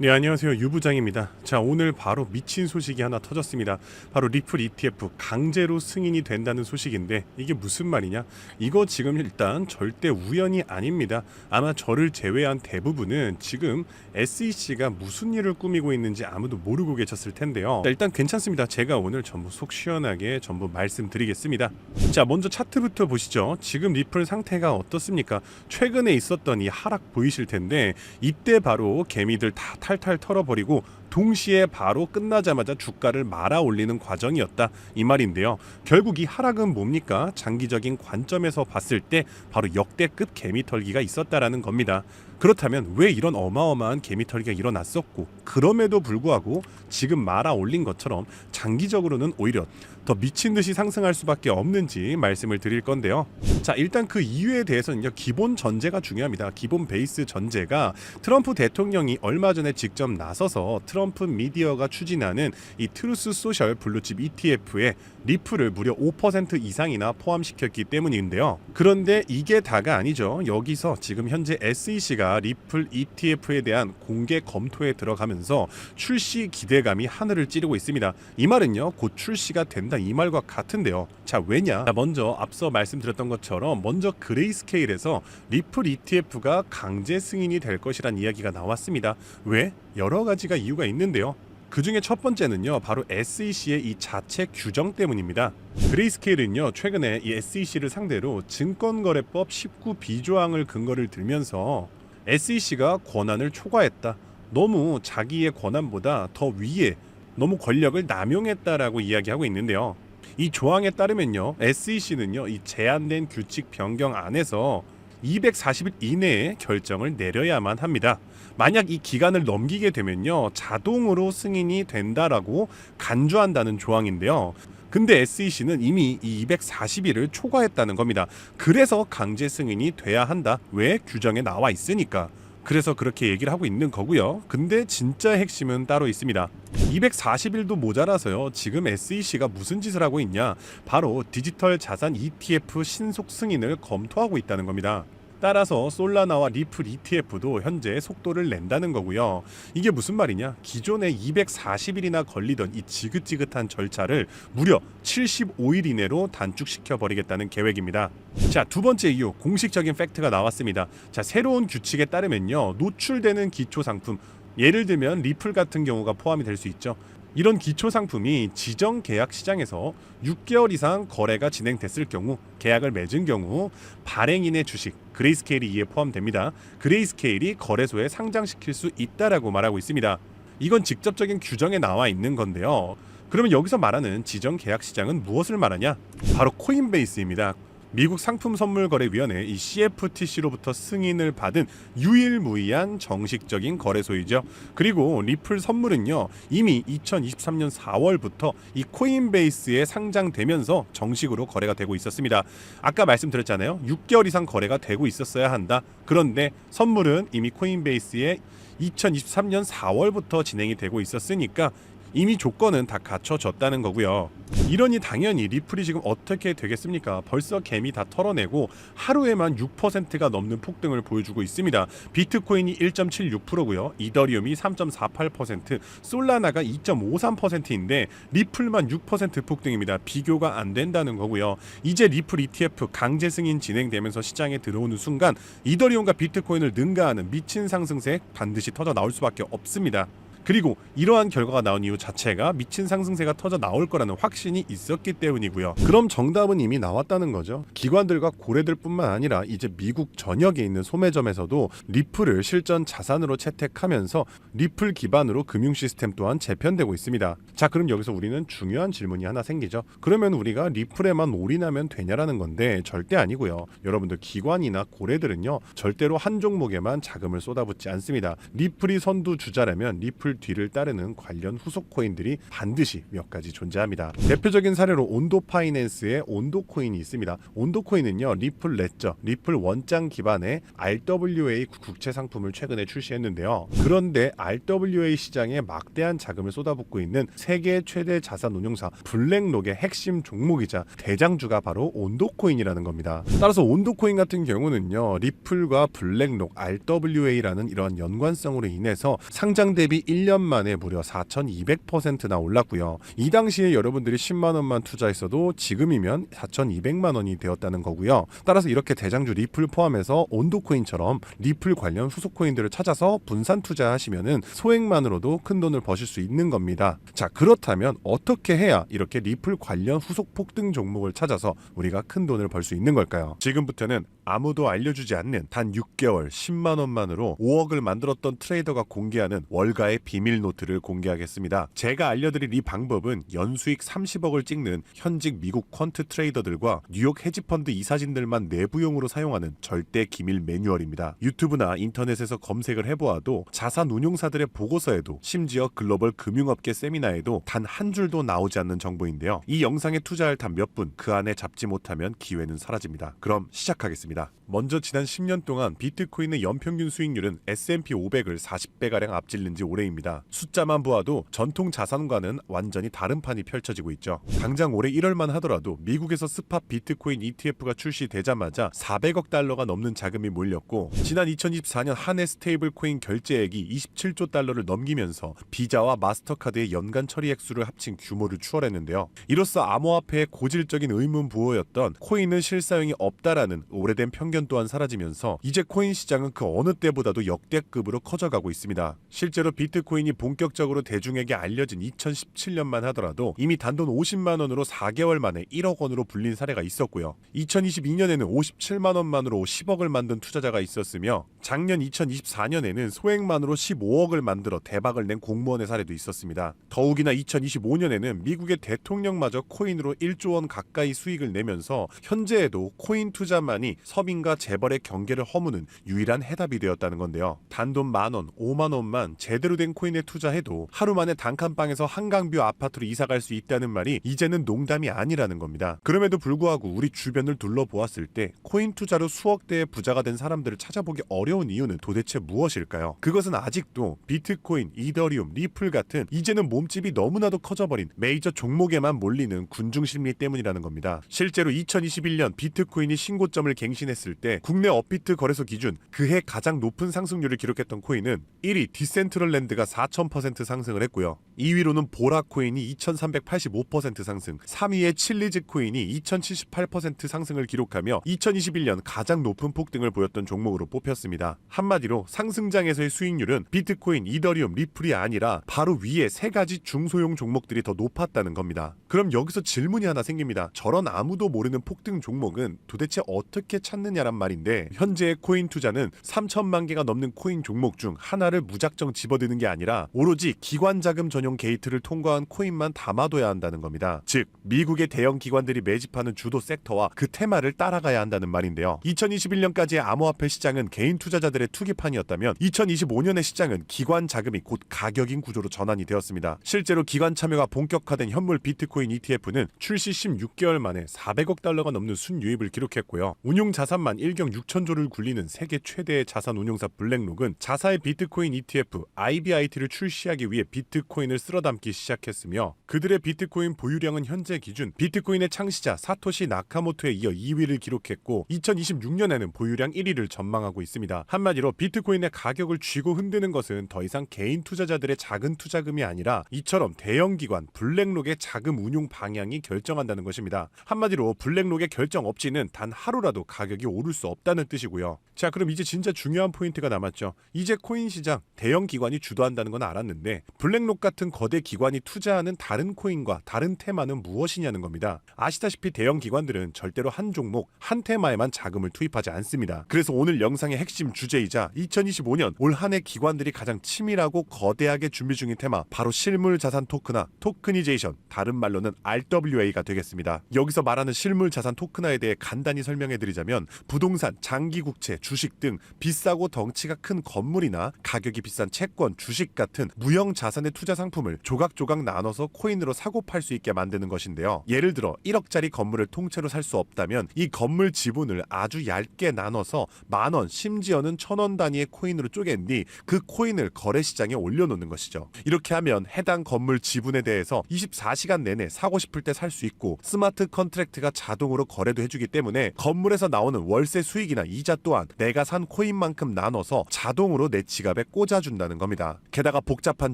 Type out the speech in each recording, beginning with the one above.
네, 안녕하세요. 유부장입니다. 자, 오늘 바로 미친 소식이 하나 터졌습니다. 바로 리플 ETF 강제로 승인이 된다는 소식인데 이게 무슨 말이냐? 이거 지금 일단 절대 우연이 아닙니다. 아마 저를 제외한 대부분은 지금 SEC가 무슨 일을 꾸미고 있는지 아무도 모르고 계셨을 텐데요. 자, 일단 괜찮습니다. 제가 오늘 전부 속 시원하게 전부 말씀드리겠습니다. 자, 먼저 차트부터 보시죠. 지금 리플 상태가 어떻습니까? 최근에 있었던 이 하락 보이실 텐데 이때 바로 개미들 다 탈탈 털어버리고 동시에 바로 끝나자마자 주가를 말아 올리는 과정이었다 이 말인데요. 결국 이 하락은 뭡니까? 장기적인 관점에서 봤을 때 바로 역대급 개미털기가 있었다라는 겁니다. 그렇다면 왜 이런 어마어마한 개미털기가 일어났었고 그럼에도 불구하고 지금 말아 올린 것처럼 장기적으로는 오히려 더 미친 듯이 상승할 수밖에 없는지 말씀을 드릴 건데요. 자, 일단 그 이유에 대해서는요, 기본 전제가 중요합니다. 기본 베이스 전제가 트럼프 대통령이 얼마 전에 직접 나서서 트럼프 미디어가 추진하는 이 트루스 소셜 블루칩 ETF에 리플을 무려 5% 이상이나 포함시켰기 때문인데요. 그런데 이게 다가 아니죠. 여기서 지금 현재 SEC가 리플 ETF에 대한 공개 검토에 들어가면서 출시 기대감이 하늘을 찌르고 있습니다. 이 말은요, 곧 출시가 된다 이 말과 같은데요. 자, 왜냐? 먼저 앞서 말씀드렸던 것처럼 먼저 그레이스케일에서 리플 ETF가 강제 승인이 될 것이란 이야기가 나왔습니다. 왜? 여러 가지가 이유가 있는데요. 그 중에 첫 번째는요, 바로 SEC의 이 자체 규정 때문입니다. 그레이스케일은요, 최근에 이 SEC를 상대로 증권거래법 19B 조항을 근거를 들면서 SEC가 권한을 초과했다. 너무 자기의 권한보다 더 위에 너무 권력을 남용했다라고 이야기하고 있는데요. 이 조항에 따르면요, SEC는요, 이 제한된 규칙 변경 안에서 240일 이내에 결정을 내려야만 합니다. 만약 이 기간을 넘기게 되면요, 자동으로 승인이 된다라고 간주한다는 조항인데요. 근데 SEC는 이미 이 240일을 초과했다는 겁니다. 그래서 강제 승인이 돼야 한다. 왜? 규정에 나와 있으니까. 그래서 그렇게 얘기를 하고 있는 거고요. 근데 진짜 핵심은 따로 있습니다. 240일도 모자라서요. 지금 SEC가 무슨 짓을 하고 있냐? 바로 디지털 자산 ETF 신속 승인을 검토하고 있다는 겁니다. 따라서 솔라나와 리플 ETF도 현재 속도를 낸다는 거고요. 이게 무슨 말이냐? 기존에 240일이나 걸리던 이 지긋지긋한 절차를 무려 75일 이내로 단축시켜 버리겠다는 계획입니다. 자, 두 번째 이유, 공식적인 팩트가 나왔습니다. 자, 새로운 규칙에 따르면요, 노출되는 기초 상품, 예를 들면 리플 같은 경우가 포함이 될 수 있죠. 이런 기초 상품이 지정 계약 시장에서 6개월 이상 거래가 진행됐을 경우, 계약을 맺은 경우 발행인의 주식 그레이스케일이 이에 포함됩니다. 그레이스케일이 거래소에 상장시킬 수 있다라고 말하고 있습니다. 이건 직접적인 규정에 나와 있는 건데요. 그러면 여기서 말하는 지정 계약 시장은 무엇을 말하냐? 바로 코인베이스입니다. 미국 상품선물거래위원회 이 CFTC로부터 승인을 받은 유일무이한 정식적인 거래소이죠. 그리고 리플 선물은요, 이미 2023년 4월부터 이 코인베이스에 상장되면서 정식으로 거래가 되고 있었습니다. 아까 말씀드렸잖아요. 6개월 이상 거래가 되고 있었어야 한다. 그런데 선물은 이미 코인베이스에 2023년 4월부터 진행이 되고 있었으니까 이미 조건은 다 갖춰졌다는 거고요. 이러니 당연히 리플이 지금 어떻게 되겠습니까? 벌써 개미 다 털어내고 하루에만 6%가 넘는 폭등을 보여주고 있습니다. 비트코인이 1.76%고요. 이더리움이 3.48%, 솔라나가 2.53%인데 리플만 6% 폭등입니다. 비교가 안 된다는 거고요. 이제 리플 ETF 강제 승인 진행되면서 시장에 들어오는 순간 이더리움과 비트코인을 능가하는 미친 상승세 반드시 터져 나올 수밖에 없습니다. 그리고 이러한 결과가 나온 이유 자체가 미친 상승세가 터져 나올 거라는 확신이 있었기 때문이고요. 그럼 정답은 이미 나왔다는 거죠. 기관들과 고래들 뿐만 아니라 이제 미국 전역에 있는 소매점에서도 리플을 실전 자산으로 채택하면서 리플 기반으로 금융 시스템 또한 재편되고 있습니다. 자, 그럼 여기서 우리는 중요한 질문이 하나 생기죠. 그러면 우리가 리플에만 올인하면 되냐라는 건데 절대 아니고요. 여러분들 기관이나 고래들은요, 절대로 한 종목에만 자금을 쏟아붓지 않습니다. 리플이 선두주자라면 리플 리플 뒤를 따르는 관련 후속 코인들이 반드시 몇 가지 존재합니다. 대표적인 사례로 온도 파이낸스의 온도 코인이 있습니다. 온도 코인은요, 리플 레저, 리플 원장 기반의 RWA 국채 상품을 최근에 출시했는데요. 그런데 RWA 시장에 막대한 자금을 쏟아붓고 있는 세계 최대 자산 운용사 블랙록의 핵심 종목이자 대장주가 바로 온도 코인이라는 겁니다. 따라서 온도 코인 같은 경우는요, 리플과 블랙록, RWA라는 이러한 연관성으로 인해서 상장 대비 1년 만에 무려 4,200%나 올랐고요. 이 당시에 여러분들이 10만 원만 투자했어도 지금이면 4,200만 원이 되었다는 거고요. 따라서 이렇게 대장주 리플 포함해서 온도 코인처럼 리플 관련 후속 코인들을 찾아서 분산 투자하시면은 소액만으로도 큰 돈을 버실 수 있는 겁니다. 자, 그렇다면 어떻게 해야 이렇게 리플 관련 후속 폭등 종목을 찾아서 우리가 큰 돈을 벌 수 있는 걸까요? 지금부터는 아무도 알려주지 않는 단 6개월 10만 원만으로 5억을 만들었던 트레이더가 공개하는 월가의 비밀 노트를 공개하겠습니다. 제가 알려드릴 이 방법은 연수익 30억을 찍는 현직 미국 퀀트 트레이더들과 뉴욕 헤지펀드 이사진들만 내부용으로 사용하는 절대 기밀 매뉴얼입니다. 유튜브나 인터넷에서 검색을 해보아도 자산 운용사들의 보고서에도 심지어 글로벌 금융업계 세미나에도 단 한 줄도 나오지 않는 정보인데요. 이 영상에 투자할 단 몇 분 그 안에 잡지 못하면 기회는 사라집니다. 그럼 시작하겠습니다. 먼저 지난 10년 동안 비트코인의 연평균 수익률은 S&P 500을 40배가량 앞질른 지 오래입니다. 숫자만 보아도 전통 자산과는 완전히 다른 판이 펼쳐지고 있죠. 당장 올해 1월만 하더라도 미국에서 스팟 비트코인 ETF가 출시되자마자 400억 달러가 넘는 자금이 몰렸고, 지난 2024년 한 해 스테이블 코인 결제액이 27조 달러를 넘기면서 비자와 마스터카드의 연간 처리 액수를 합친 규모를 추월했는데요. 이로써 암호화폐의 고질적인 의문 부호였던 코인은 실사용이 없다라는 오래된 편견 또한 사라지면서 이제 코인 시장은 그 어느 때보다도 역대급으로 커져가고 있습니다. 실제로 비트코인이 본격적으로 대중에게 알려진 2017년만 하더라도 이미 단돈 50만 원으로 4개월 만에 1억 원으로 불린 사례가 있었고요. 2022년에는 57만 원만으로 10억을 만든 투자자가 있었으며, 작년 2024년에는 소액만으로 15억을 만들어 대박을 낸 공무원의 사례도 있었습니다. 더욱이나 2025년에는 미국의 대통령마저 코인으로 1조 원 가까이 수익을 내면서 현재에도 코인 투자만이 서민과 재벌의 경계를 허무는 유일한 해답이 되었다는 건데요. 단돈 만원, 5만 원만 제대로 된 코인에 투자해도 하루 만에 단칸방에서 한강뷰 아파트로 이사갈 수 있다는 말이 이제는 농담이 아니라는 겁니다. 그럼에도 불구하고 우리 주변을 둘러보았을 때 코인 투자로 수억대의 부자가 된 사람들을 찾아보기 어려운 이유는 도대체 무엇일까요? 그것은 아직도 비트코인, 이더리움, 리플 같은 이제는 몸집이 너무나도 커져버린 메이저 종목에만 몰리는 군중심리 때문이라는 겁니다. 실제로 2021년 비트코인이 신고점을 갱신했을 때 국내 업비트 거래소 기준 그해 가장 높은 상승률을 기록했던 코인은 1위 디센트럴랜드가 4000% 상승을 했고요. 2위로는 보라 코인이 2385% 상승, 3위의 칠리즈 코인이 2078% 상승을 기록하며 2021년 가장 높은 폭등을 보였던 종목으로 뽑혔습니다. 한마디로 상승장에서의 수익률은 비트코인, 이더리움, 리플이 아니라 바로 위에 세 가지 중소형 종목들이 더 높았다는 겁니다. 그럼 여기서 질문이 하나 생깁니다. 저런 아무도 모르는 폭등 종목은 도대체 어떻게 찾느냐란 말인데, 현재의 코인 투자는 3천만 개가 넘는 코인 종목 중 하나를 무작정 집어드는 게 아니라 오로지 기관 자금 전용 게이트를 통과한 코인만 담아둬야 한다는 겁니다. 즉, 미국의 대형 기관들이 매집하는 주도 섹터와 그 테마를 따라가야 한다는 말인데요. 2021년까지의 암호화폐 시장은 개인 투자자들의 투기판이었다면 2025년의 시장은 기관 자금이 곧 가격인 구조로 전환이 되었습니다. 실제로 기관 참여가 본격화된 현물 비트코인 ETF는 출시 16개월 만에 400억 달러가 넘는 순유입을 기록했고요. 운용 자산만 1경 6천조를 굴리는 세계 최대의 자산 운용사 블랙록은 자사의 비트코인 ETF IBIT를 출시하기 위해 비트코인을 쓸어담기 시작했으며, 그들의 비트코인 보유량은 현재 기준 비트코인의 창시자 사토시 나카모토에 이어 2위를 기록했고 2026년에는 보유량 1위를 전망하고 있습니다. 한마디로 비트코인의 가격을 쥐고 흔드는 것은 더 이상 개인 투자자들의 작은 투자금이 아니라 이처럼 대형 기관 블랙록의 자금 운용 방향이 결정한다는 것입니다. 한마디로 블랙록의 결정 없이는 단 하루라도 가격이 오를 수 없다는 뜻이고요. 자, 그럼 이제 진짜 중요한 포인트가 남았죠. 이제 코인 시장 대형 기관이 주도한다는 건 알았는데 블랙록 같은 같은 거대 기관이 투자하는 다른 코인과 다른 테마는 무엇이냐는 겁니다. 아시다시피 대형 기관들은 절대로 한 종목, 한 테마에만 자금을 투입하지 않습니다. 그래서 오늘 영상의 핵심 주제이자 2025년 올 한 해 기관들이 가장 치밀하고 거대하게 준비 중인 테마, 바로 실물 자산 토큰화, 토크니제이션, 다른 말로는 RWA가 되겠습니다. 여기서 말하는 실물 자산 토큰화에 대해 간단히 설명해 드리자면 부동산, 장기 국채, 주식 등 비싸고 덩치가 큰 건물이나 가격이 비싼 채권, 주식 같은 무형 자산의 투자 상품을 조각조각 나눠서 코인으로 사고 팔 수 있게 만드는 것인데요. 예를 들어 1억짜리 건물을 통째로 살 수 없다면 이 건물 지분을 아주 얇게 나눠서 10,000원, 심지어는 1,000원 단위의 코인으로 쪼갠 뒤 그 코인을 거래시장에 올려놓는 것이죠. 이렇게 하면 해당 건물 지분에 대해서 24시간 내내 사고 싶을 때 살 수 있고 스마트 컨트랙트가 자동으로 거래도 해주기 때문에 건물에서 나오는 월세 수익이나 이자 또한 내가 산 코인만큼 나눠서 자동으로 내 지갑에 꽂아준다는 겁니다. 게다가 복잡한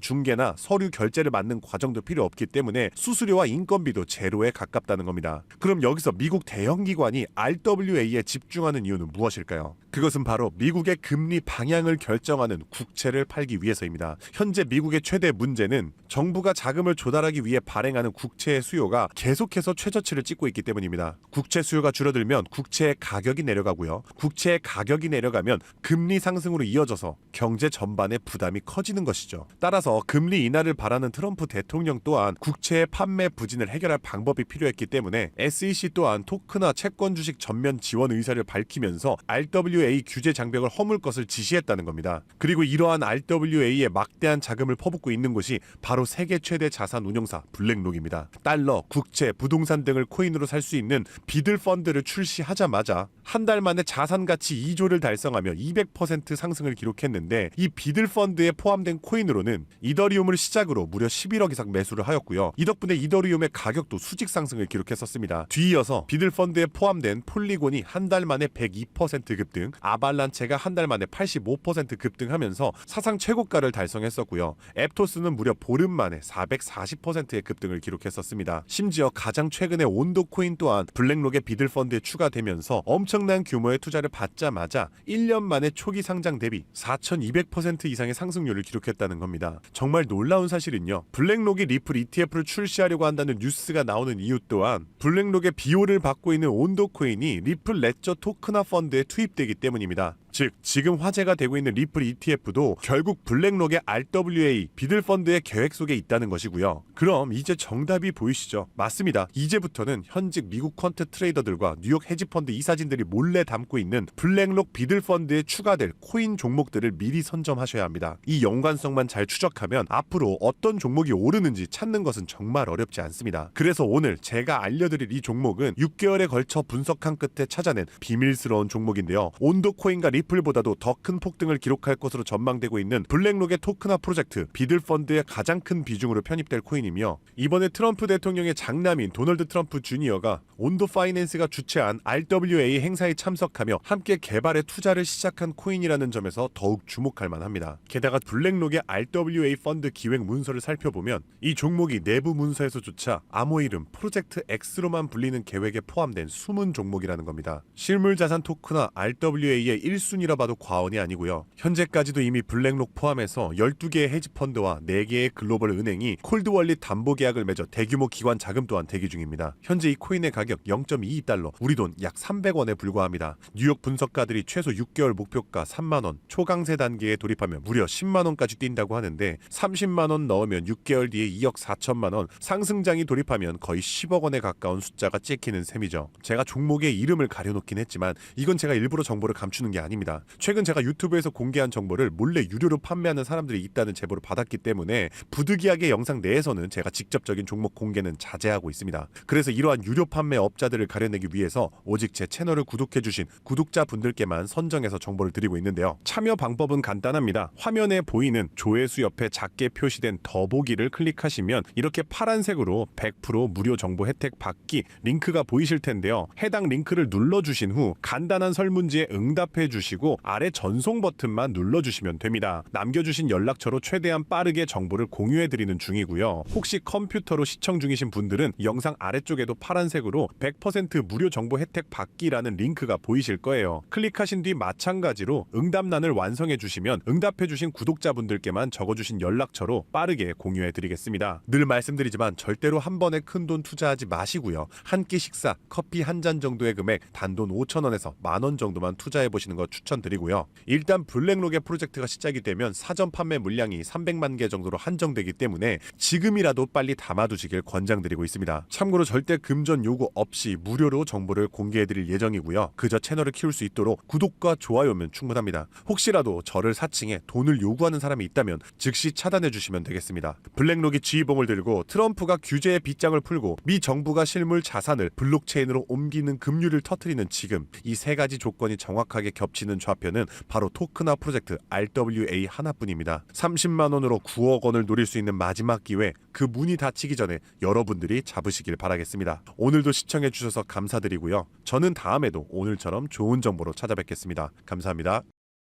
중개나 서류 결제를 맡는 과정도 필요 없기 때문에 수수료와 인건비도 제로에 가깝다는 겁니다. 그럼 여기서 미국 대형 기관이 RWA에 집중하는 이유는 무엇일까요? 그것은 바로 미국의 금리 방향을 결정하는 국채를 팔기 위해서입니다. 현재 미국의 최대 문제는 정부가 자금을 조달하기 위해 발행하는 국채의 수요가 계속해서 최저치를 찍고 있기 때문입니다. 국채 수요가 줄어들면 국채의 가격이 내려가고요. 국채의 가격이 내려가면 금리 상승으로 이어져서 경제 전반의 부담이 커지는 것이죠. 따라서 금리 인하를 바라는 트럼프 대통령 또한 국채의 판매 부진을 해결할 방법이 필요했기 때문에 SEC 또한 토크나 채권 주식 전면 지원 의사를 밝히면서 RWA 규제 장벽을 허물 것을 지시했다는 겁니다. 그리고 이러한 RWA에 막대한 자금을 퍼붓고 있는 곳이 바로 세계 최대 자산 운용사 블랙록입니다. 달러, 국채, 부동산 등을 코인으로 살 수 있는 비들 펀드를 출시하자마자 한 달 만에 자산 가치 2조를 달성하며 200% 상승을 기록했는데 이 비들 펀드에 포함된 코인으로는 이더리움을 시작으로 무려 11억 이상 매수를 하였고요. 이 덕분에 이더리움의 가격도 수직 상승을 기록했었습니다. 뒤이어서 비들 펀드에 포함된 폴리곤이 한 달 만에 102% 급등, 아발란체가 한 달 만에 85% 급등하면서 사상 최고가를 달성했었고요. 앱토스는 무려 보름 만에 440%의 급등을 기록했었습니다. 심지어 가장 최근에 온도 코인 또한 블랙록의 비들 펀드에 추가되면서 엄청난 규모의 투자를 받자마자 1년 만에 초기 상장 대비 4200% 이상의 상승률을 기록했다는 겁니다. 정말 놀라운 사실은요, 블랙록이 리플 ETF를 출시하려고 한다는 뉴스가 나오는 이유 또한 블랙록의 비호를 받고 있는 온도 코인이 리플 레저 토크나 펀드에 투입되기 때문입니다. 즉 지금 화제가 되고 있는 리플 ETF도 결국 블랙록의 RWA 비들 펀드의 계획 속에 있다는 것이고요. 그럼 이제 정답이 보이시죠? 맞습니다. 이제부터는 현직 미국 퀀트 트레이더들과 뉴욕 헤지펀드 이사진들이 몰래 담고 있는 블랙록 비들 펀드에 추가될 코인 종목들을 미리 선점하셔야 합니다. 이 연관성만 잘 추적하면 앞으로 어떤 종목이 오르는지 찾는 것은 정말 어렵지 않습니다. 그래서 오늘 제가 알려드릴 이 종목은 6개월에 걸쳐 분석한 끝에 찾아낸 비밀스러운 종목인데요. 온도 코인과 리플보다도 더 큰 폭등을 기록할 것으로 전망되고 있는 블랙록의 토크나 프로젝트 비들 펀드의 가장 큰 비중으로 편입될 코인이며, 이번에 트럼프 대통령의 장남인 도널드 트럼프 주니어가 온도 파이낸스가 주최한 RWA 행사에 참석하며 함께 개발에 투자를 시작한 코인이라는 점에서 더욱 주목할 만합니다. 게다가 블랙록의 RWA 펀드 기획 문서를 살펴보면 이 종목이 내부 문서에서조차 암호 이름 프로젝트 X로만 불리는 계획에 포함된 숨은 종목이라는 겁니다. 실물자산 토크나 RWA의 1순위라 봐도 과언이 아니고요. 현재까지도 이미 블랙록 포함해서 12개의 헤지펀드와 4개의 글로벌 은행이 콜드월릿 담보 계약을 맺어 대규모 기관 자금 또한 대기 중입니다. 현재 이 코인의 가격 0.22달러, 우리 돈 약 300원에 불과합니다. 뉴욕 분석가들이 최소 6개월 목표가 3만원, 초강세 단계에 돌입하면 무려 10만원까지 뛴다고 하는데 30만원 넣으면 6개월 뒤에 2억 4천만원, 상승장이 돌입하면 거의 10억 원에 가까운 숫자가 찍히는 셈이죠. 제가 종목의 이름을 가려놓긴 했지만 이건 제가 일부러 정보를 감추는 게 아닙니다. 최근 제가 유튜브에서 공개한 정보를 몰래 유료로 판매하는 사람들이 있다는 제보를 받았기 때문에 부득이하게 영상 내에서는 제가 직접적인 종목 공개는 자제하고 있습니다. 그래서 이러한 유료 판매 업자들을 가려내기 위해서 오직 제 채널을 구독해주신 구독자분들께만 선정해서 정보를 드리고 있는데요. 참여 방법은 간단합니다. 화면에 보이는 조회수 옆에 작게 표시된 더보기를 클릭하시면 이렇게 파란색으로 100% 무료 정보 혜택 받기 링크가 보이실 텐데요. 해당 링크를 눌러주신 후 간단한 설문지에 응답해 주시면 주시고 아래 전송 버튼만 눌러주시면 됩니다. 남겨주신 연락처로 최대한 빠르게 정보를 공유해드리는 중이고요. 혹시 컴퓨터로 시청 중이신 분들은 영상 아래쪽에도 파란색으로 100% 무료 정보 혜택 받기라는 링크가 보이실 거예요. 클릭하신 뒤 마찬가지로 응답란을 완성해 주시면 응답해 주신 구독자분들께만 적어주신 연락처로 빠르게 공유해 드리겠습니다. 늘 말씀드리지만 절대로 한 번에 큰돈 투자하지 마시고요. 한 끼 식사, 커피 한 잔 정도의 금액 단돈 5,000원에서 10,000원 정도만 투자해 보시는 거 추천드리고요. 일단 블랙록의 프로젝트가 시작이 되면 사전 판매 물량이 300만 개 정도로 한정되기 때문에 지금이라도 빨리 담아두시길 권장드리고 있습니다. 참고로 절대 금전 요구 없이 무료로 정보를 공개해 드릴 예정이고요. 그저 채널을 키울 수 있도록 구독과 좋아요면 충분합니다. 혹시라도 저를 사칭해 돈을 요구하는 사람이 있다면 즉시 차단해 주시면 되겠습니다. 블랙록이 지휘봉을 들고 트럼프가 규제의 빗장을 풀고 미 정부가 실물 자산을 블록체인으로 옮기는 급류를 터뜨리는 지금 이 세 가지 조건이 정확하게 겹치는 좌표는 바로 토크나 프로젝트 RWA 하나뿐입니다. 30만 원으로 9억 원을 노릴 수 있는 마지막 기회, 그 문이 닫히기 전에 여러분들이 잡으시길 바라겠습니다. 오늘도 시청해 주셔서 감사드리고요. 저는 다음에도 오늘처럼 좋은 정보로 찾아뵙겠습니다. 감사합니다.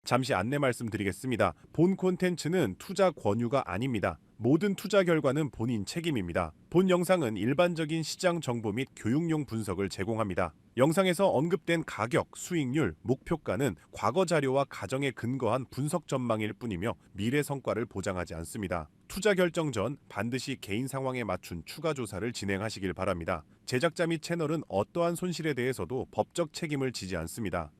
잠시 안내 말씀드리겠습니다. 본 콘텐츠는 투자 권유가 아닙니다. 모든 투자 결과는 본인 책임입니다. 본 영상은 일반적인 시장 정보 및 교육용 분석을 제공합니다. 영상에서 언급된 가격, 수익률, 목표가는 과거 자료와 가정에 근거한 분석 전망일 뿐이며 미래 성과를 보장하지 않습니다. 투자 결정 전 반드시 개인 상황에 맞춘 추가 조사를 진행하시길 바랍니다. 제작자 및 채널은 어떠한 손실에 대해서도 법적 책임을 지지 않습니다.